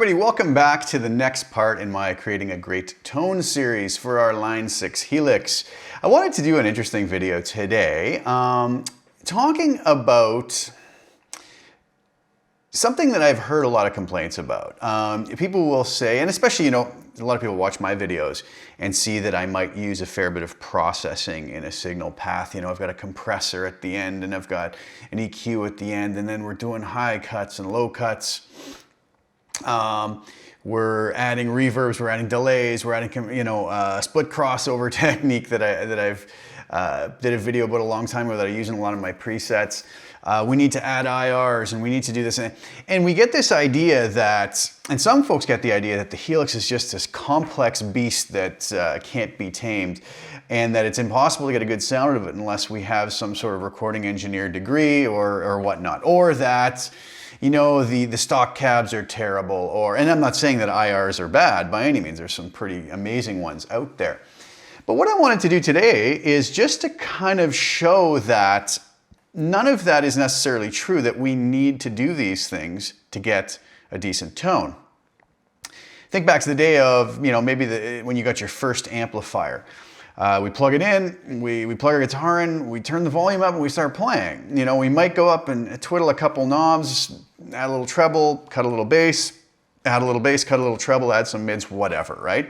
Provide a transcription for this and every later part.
everybody, welcome back to the next part in my Creating a Great Tone series for our Line 6 Helix. I wanted to do an interesting video today talking about something that I've heard a lot of complaints about. People will say, and especially, a lot of people watch my videos and see that I might use a fair bit of processing in a signal path. I've got a compressor at the end and I've got an EQ at the end, and then we're doing high cuts and low cuts. We're adding reverbs, we're adding delays, we're adding, split crossover technique that I've did a video about a long time ago that I use in a lot of my presets. We need to add IRs and we need to do this. And we get this idea that, and some folks get the idea that the Helix is just this complex beast that can't be tamed, and that it's impossible to get a good sound out of it unless we have some sort of recording engineer degree or whatnot. Or that, the stock cabs are terrible, and I'm not saying that IRs are bad by any means. There's some pretty amazing ones out there. But what I wanted to do today is just to kind of show that none of that is necessarily true, that we need to do these things to get a decent tone. Think back to the day of, maybe when you got your first amplifier. We plug it in, we plug our guitar in, we turn the volume up and we start playing. We might go up and twiddle a couple knobs, add a little treble, cut a little bass, add a little bass, cut a little treble, add some mids, whatever, right?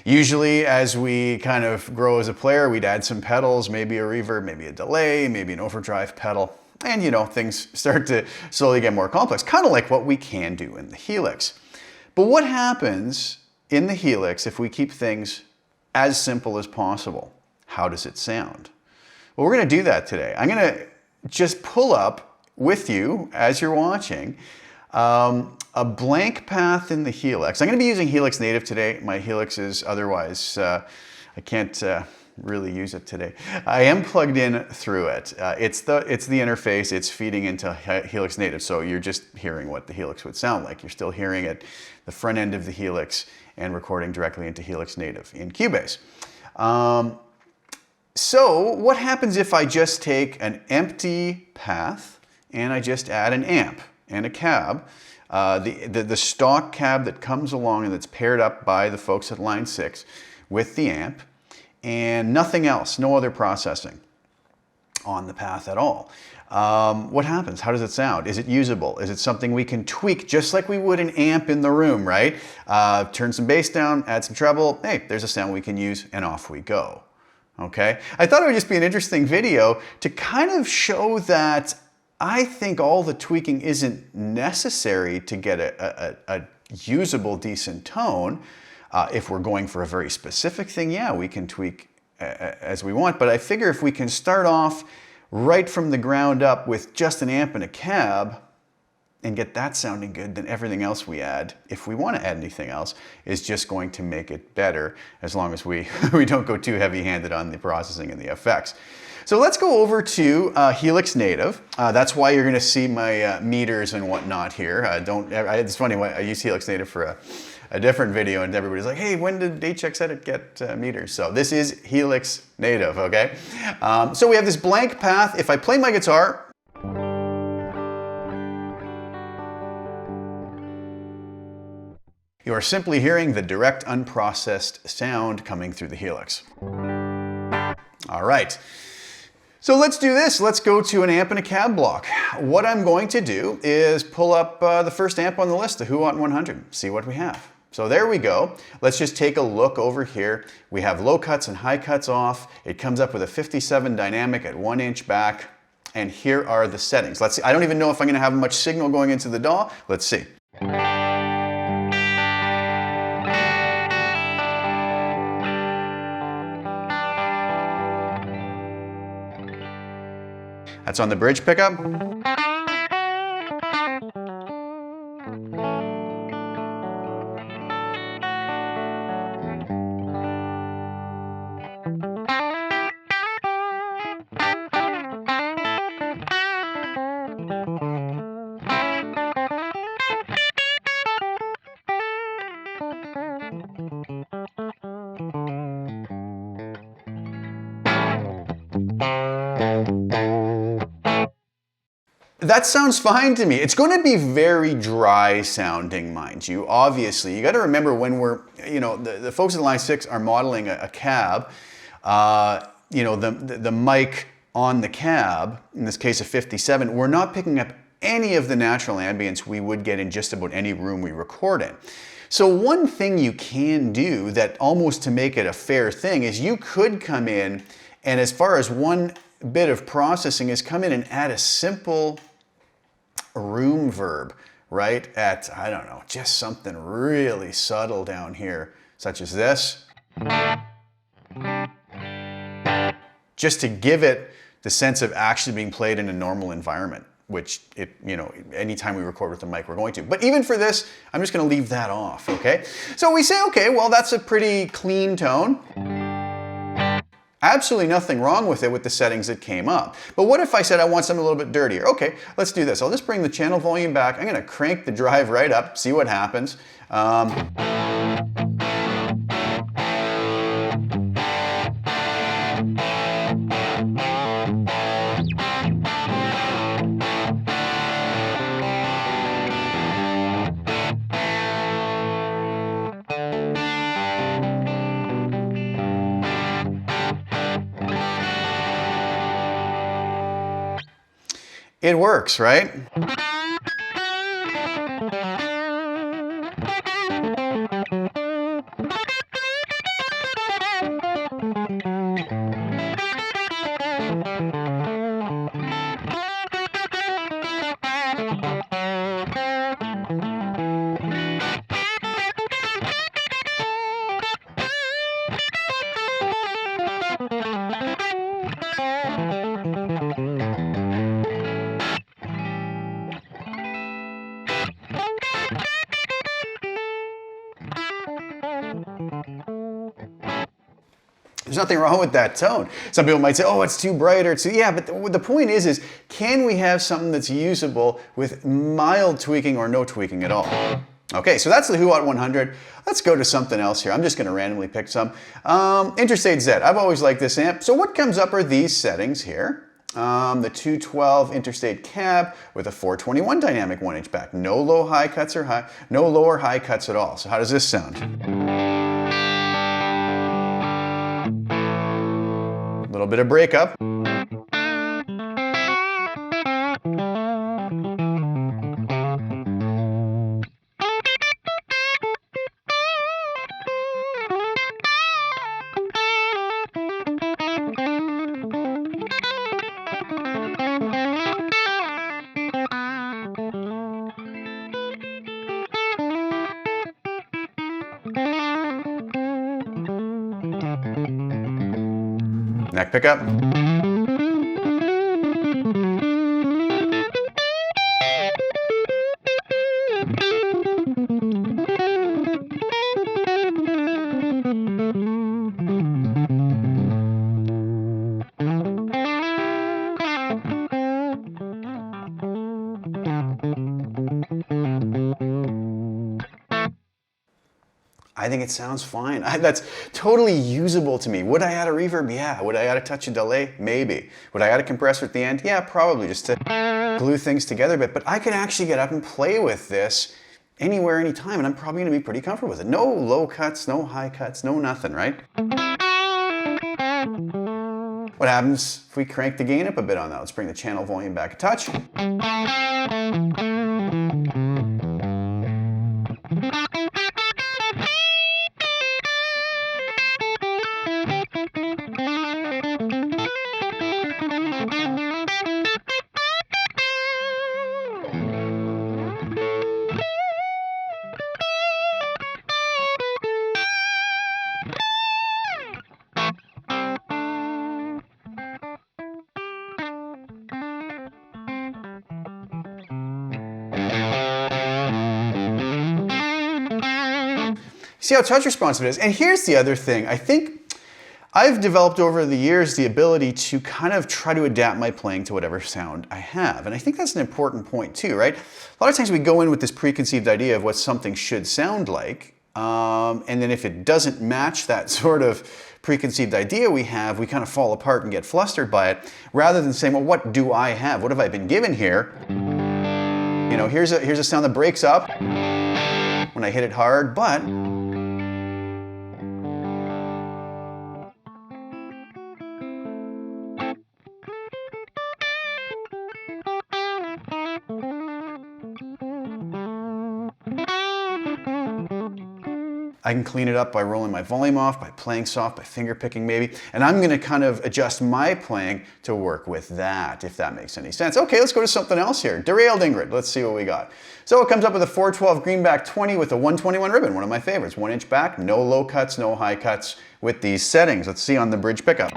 Usually as we kind of grow as a player, we'd add some pedals, maybe a reverb, maybe a delay, maybe an overdrive pedal, and things start to slowly get more complex, kind of like what we can do in the Helix. But what happens in the Helix if we keep things as simple as possible? How does it sound? Well, we're going to do that today. I'm going to just pull up with you as you're watching a blank path in the Helix. I'm going to be using Helix Native today. My Helix is otherwise, I can't really use it today. I am plugged in through it. It's the interface. It's feeding into Helix Native, so you're just hearing what the Helix would sound like. You're still hearing it, the front end of the Helix, and recording directly into Helix Native in Cubase. So what happens if I just take an empty path and I just add an amp and a cab, the stock cab that comes along and that's paired up by the folks at Line 6 with the amp, and nothing else, no other processing on the path at all? What happens? How does it sound? Is it usable? Is it something we can tweak just like we would an amp in the room, right? Turn some bass down, add some treble, hey, there's a sound we can use, and off we go. Okay? I thought it would just be an interesting video to kind of show that I think all the tweaking isn't necessary to get a usable, decent tone. If we're going for a very specific thing, yeah, we can tweak as we want, but I figure if we can start off right from the ground up with just an amp and a cab and get that sounding good, then everything else we add, if we want to add anything else, is just going to make it better, as long as we don't go too heavy-handed on the processing and the effects. So let's go over to Helix Native. That's why you're going to see my meters and whatnot here. It's funny, I use Helix Native for a different video, and everybody's like, hey, when did HX Edit get meters? So this is Helix Native, okay? So we have this blank path. If I play my guitar, you are simply hearing the direct unprocessed sound coming through the Helix. All right. So let's do this. Let's go to an amp and a cab block. What I'm going to do is pull up the first amp on the list, the Huot 100, see what we have. So there we go. Let's just take a look over here. We have low cuts and high cuts off. It comes up with a 57 dynamic at 1 inch back. And here are the settings. Let's see. I don't even know if I'm going to have much signal going into the DAW. Let's see. That's on the bridge pickup. That sounds fine to me. It's going to be very dry sounding, mind you. Obviously, you got to remember when we're, you know, the folks at Line 6 are modeling a cab, you know, the mic on the cab, in this case a 57, we're not picking up any of the natural ambience we would get in just about any room we record in. So one thing you can do that almost to make it a fair thing is you could come in and as far as one bit of processing is come in and add a simple room verb, right? At, I don't know, just something really subtle down here, such as this. Just to give it the sense of actually being played in a normal environment, which it, you know, anytime we record with the mic, we're going to. But even for this, I'm just gonna leave that off, okay? So we say, okay, well, that's a pretty clean tone. Absolutely nothing wrong with it with the settings that came up. But what if I said I want something a little bit dirtier? Okay, let's do this. I'll just bring the channel volume back. I'm gonna crank the drive right up, see what happens. It works, right? There's nothing wrong with that tone. Some people might say, oh, it's too bright or it's too, yeah, but the point is can we have something that's usable with mild tweaking or no tweaking at all? Okay, so that's the Who What 100. Let's go to something else here. I'm just gonna randomly pick some. Interstate Z, I've always liked this amp. So what comes up are these settings here. The 212 Interstate cab with a 421 dynamic 1-inch back. No low high cuts or no lower high cuts at all. So how does this sound? A little bit of breakup. Neck pickup. I think it sounds fine. That's totally usable to me. Would I add a reverb? Yeah. Would I add a touch of delay? Maybe. Would I add a compressor at the end? Yeah, probably, just to glue things together a bit. But I could actually get up and play with this anywhere, anytime, and I'm probably gonna be pretty comfortable with it. No low cuts, no high cuts, no nothing, right? What happens if we crank the gain up a bit on that? Let's bring the channel volume back a touch. See how touch responsive it is. And here's the other thing. I think I've developed over the years the ability to kind of try to adapt my playing to whatever sound I have. And I think that's an important point too, right? A lot of times we go in with this preconceived idea of what something should sound like. And then if it doesn't match that sort of preconceived idea we have, we kind of fall apart and get flustered by it, rather than saying, well, what do I have? What have I been given here? You know, here's a sound that breaks up when I hit it hard, but I can clean it up by rolling my volume off, by playing soft, by finger picking maybe, and I'm gonna kind of adjust my playing to work with that, if that makes any sense. Okay, let's go to something else here. Derailed Ingrid, let's see what we got. So it comes up with a 412 greenback 20 with a 121 ribbon, one of my favorites. 1 inch back, no low cuts, no high cuts with these settings. Let's see on the bridge pickup.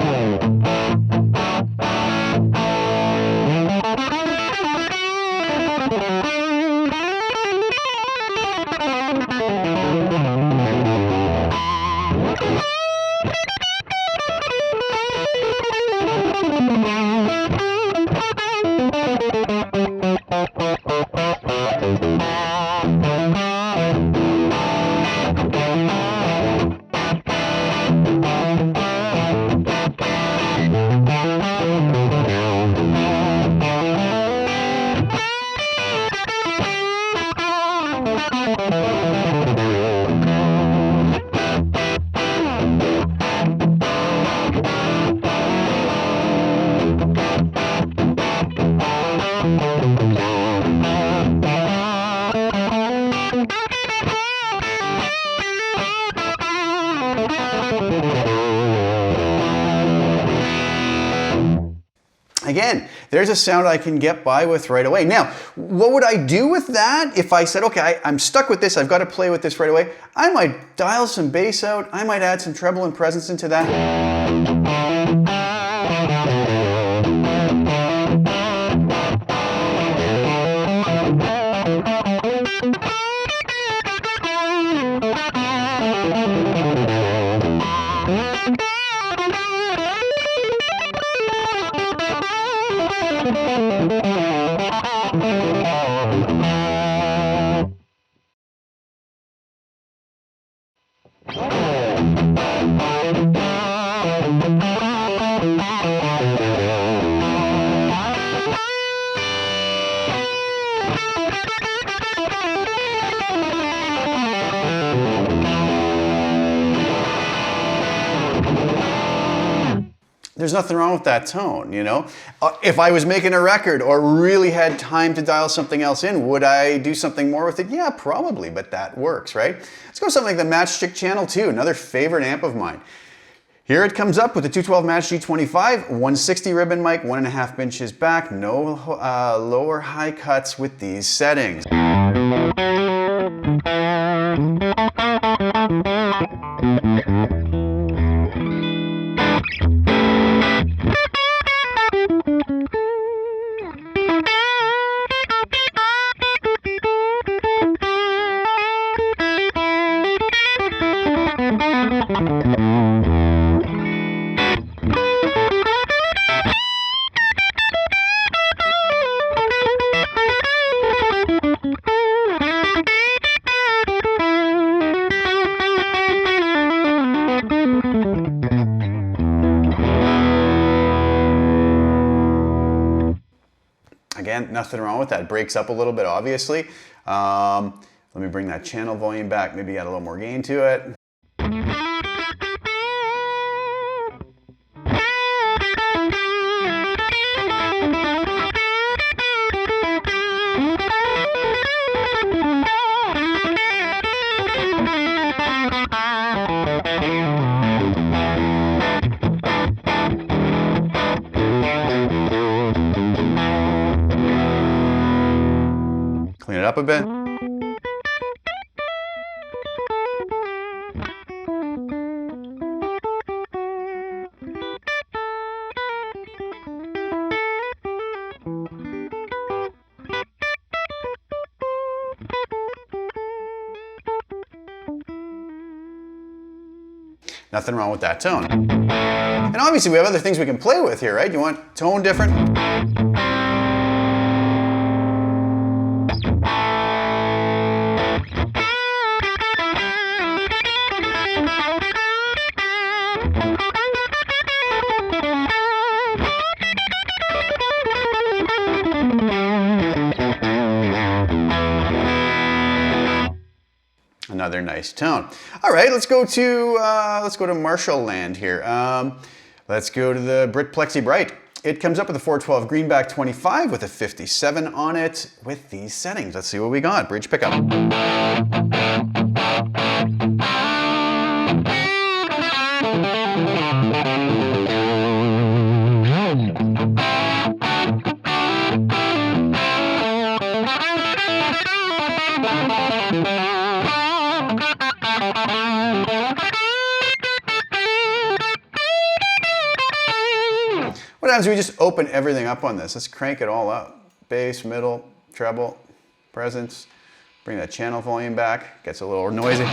Again, there's a sound I can get by with right away. Now, what would I do with that if I said, okay, I'm stuck with this, I've got to play with this right away? I might dial some bass out, I might add some treble and presence into that. There's nothing wrong with that tone, you know? If I was making a record or really had time to dial something else in, would I do something more with it? Yeah, probably, but that works, right? Let's go with something like the Matchstick Channel 2, another favorite amp of mine. Here it comes up with the 212 Match G25, 160 ribbon mic, 1.5 inches back, no lower high cuts with these settings. Again, nothing wrong with that. It breaks up a little bit, obviously. Let me bring that channel volume back, maybe add a little more gain to it. Clean it up a bit. Nothing wrong with that tone. And obviously we have other things we can play with here, right? You want tone different? Another nice tone. All right, let's go to Marshall land here. Let's go to the Brit Plexi Bright. It comes up with a 412 greenback 25 with a 57 on it with these settings. Let's see what we got. Bridge pickup. What happens if we just open everything up on this? Let's crank it all up. Bass, middle, treble, presence. Bring that channel volume back. Gets a little noisy.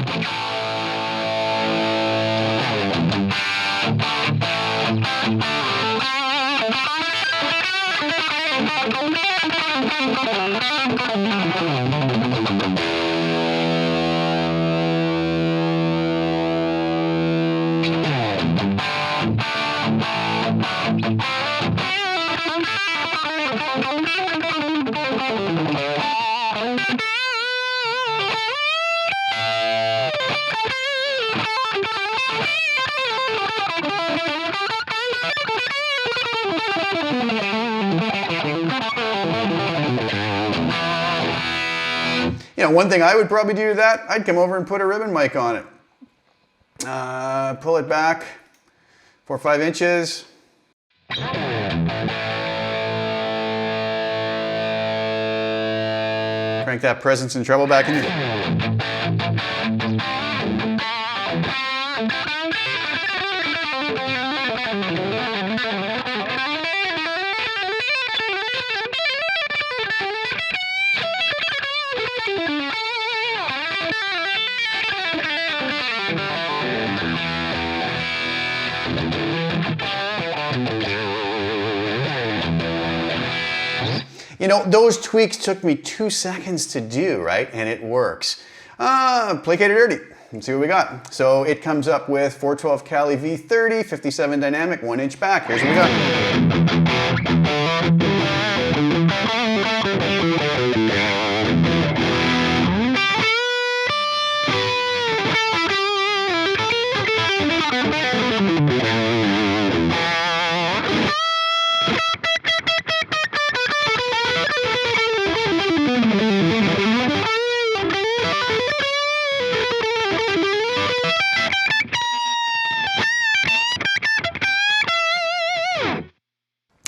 You know, one thing I would probably do to that, I'd come over and put a ribbon mic on it. Pull it back 4 or 5 inches. Crank that presence and treble back in. You know, those tweaks took me 2 seconds to do, right? And it works. Placate it dirty. Let's see what we got. So it comes up with 412 Cali V30, 57 dynamic, 1 inch back. Here's what we got.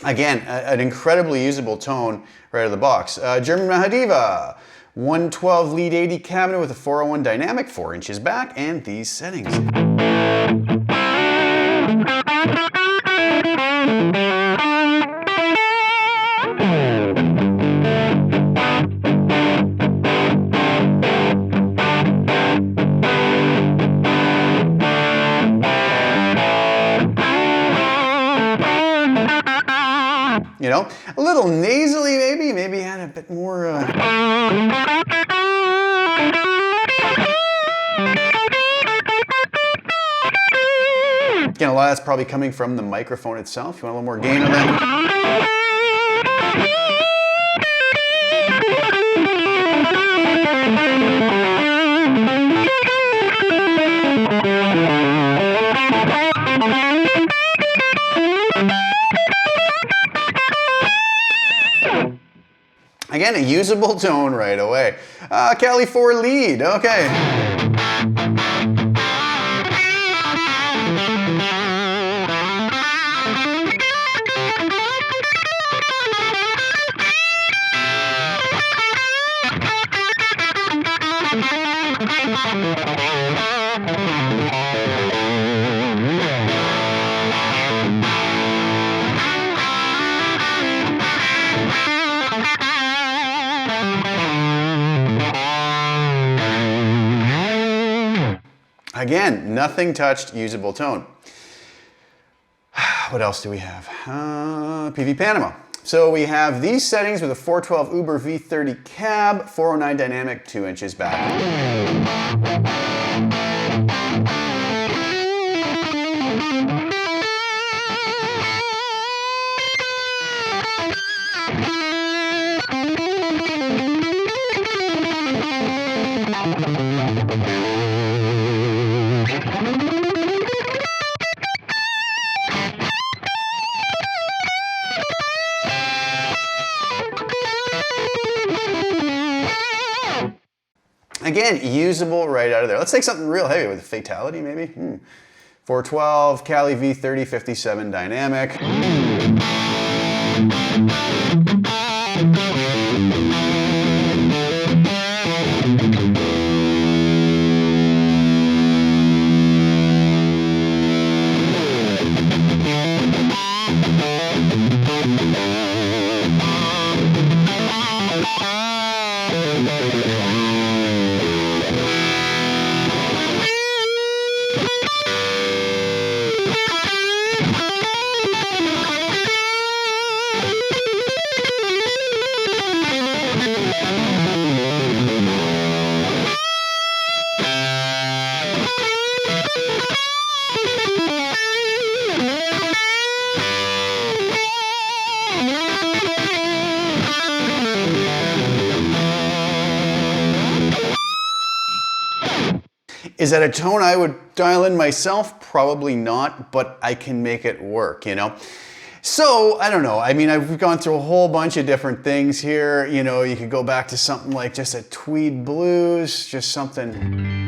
Again, an incredibly usable tone right out of the box. German Mahadiva, 112 lead 80 cabinet with a 401 dynamic, 4 inches back, and these settings. You know, a little nasally maybe add a bit more. Again, a lot of that's probably coming from the microphone itself. You want a little more gain on that? Again, a usable tone right away. Cali 4 lead, okay. Again, nothing touched, usable tone. What else do we have? PV Panama. So we have these settings with a 412 Uber V30 cab, 409 dynamic, 2 inches back. Again, usable right out of there. Let's take something real heavy with a fatality maybe. 412, Cali V30, 57 dynamic. Is that a tone I would dial in myself? Probably not, but I can make it work, you know? So, I don't know. I mean, I've gone through a whole bunch of different things here. You know, you could go back to something like just a tweed blues, just something.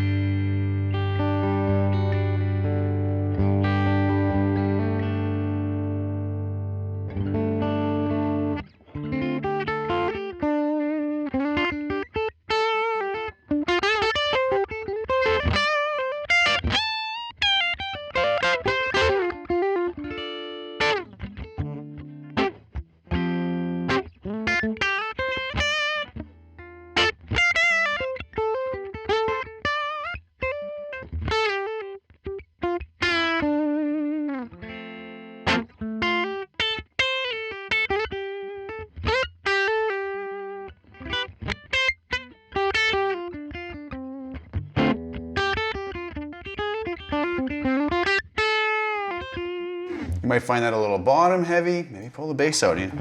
You might find that a little bottom heavy. Maybe pull the bass out, you know?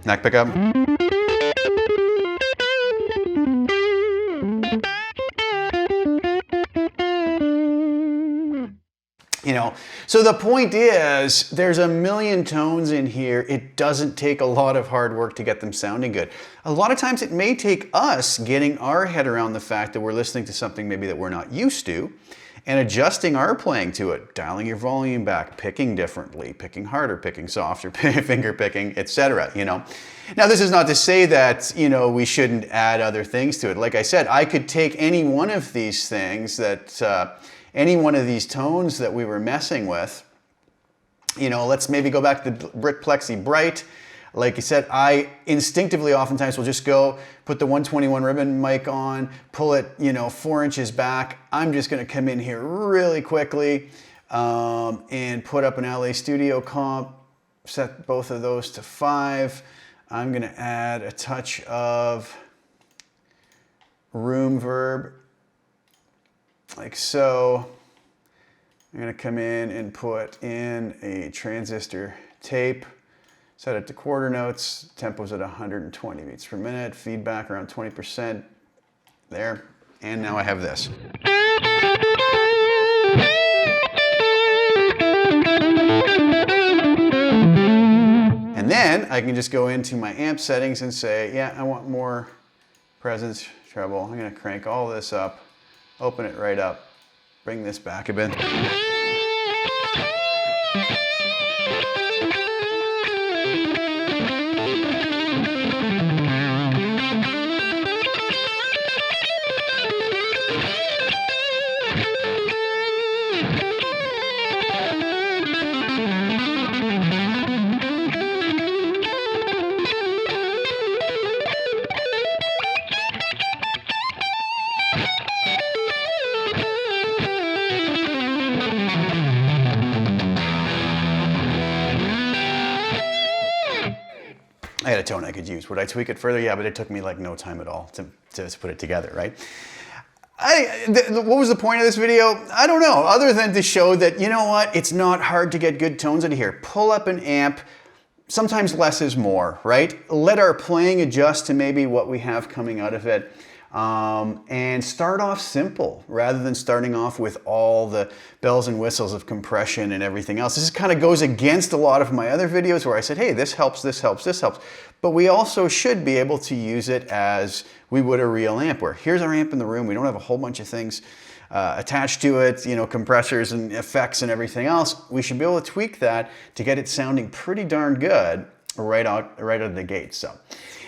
Neck pickup. You know, so the point is, there's a million tones in here. It doesn't take a lot of hard work to get them sounding good. A lot of times it may take us getting our head around the fact that we're listening to something maybe that we're not used to and adjusting our playing to it, dialing your volume back, picking differently, picking harder, picking softer, finger picking, etc. You know. Now this is not to say that, you know, we shouldn't add other things to it. Like I said, I could take any one of these things that any one of these tones that we were messing with, you know, let's maybe go back to the Brit Plexi Bright. Like you said, I instinctively oftentimes will just go put the 121 ribbon mic on, pull it, you know, 4 inches back. I'm just gonna come in here really quickly and put up an LA Studio comp, set both of those to 5. I'm gonna add a touch of room verb, like so. I'm gonna come in and put in a transistor tape, set it to quarter notes, tempo's at 120 beats per minute, feedback around 20%, there, and now I have this. And then I can just go into my amp settings and say, yeah, I want more presence, treble. I'm gonna crank all this up, open it right up, bring this back a bit. I had a tone I could use. Would I tweak it further? Yeah, but it took me like no time at all to put it together, right? What was the point of this video? I don't know, other than to show that, you know what, it's not hard to get good tones out of here. Pull up an amp, sometimes less is more, right? Let our playing adjust to maybe what we have coming out of it. and start off simple rather than starting off with all the bells and whistles of compression and everything else. This kind of goes against a lot of my other videos where I said, hey, this helps, this helps, this helps. But we also should be able to use it as we would a real amp, where here's our amp in the room. We don't have a whole bunch of things attached to it, you know, compressors and effects and everything else. We should be able to tweak that to get it sounding pretty darn good right out of the gate. So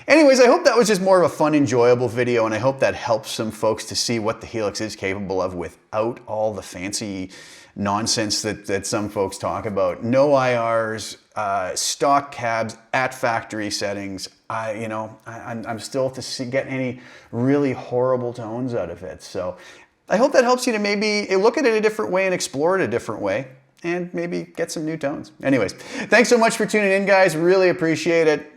anyways, I hope that was just more of a fun, enjoyable video, and I hope that helps some folks to see what the Helix is capable of without all the fancy nonsense that some folks talk about. No IRs, stock cabs at factory settings. I'm still to get any really horrible tones out of it. So I hope that helps you to maybe look at it a different way and explore it a different way, and maybe get some new tones. Anyways, thanks so much for tuning in, guys. Really appreciate it.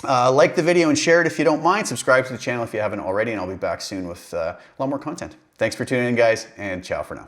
Like the video and share it if you don't mind. Subscribe to the channel if you haven't already, and I'll be back soon with a lot more content. Thanks for tuning in, guys, and ciao for now.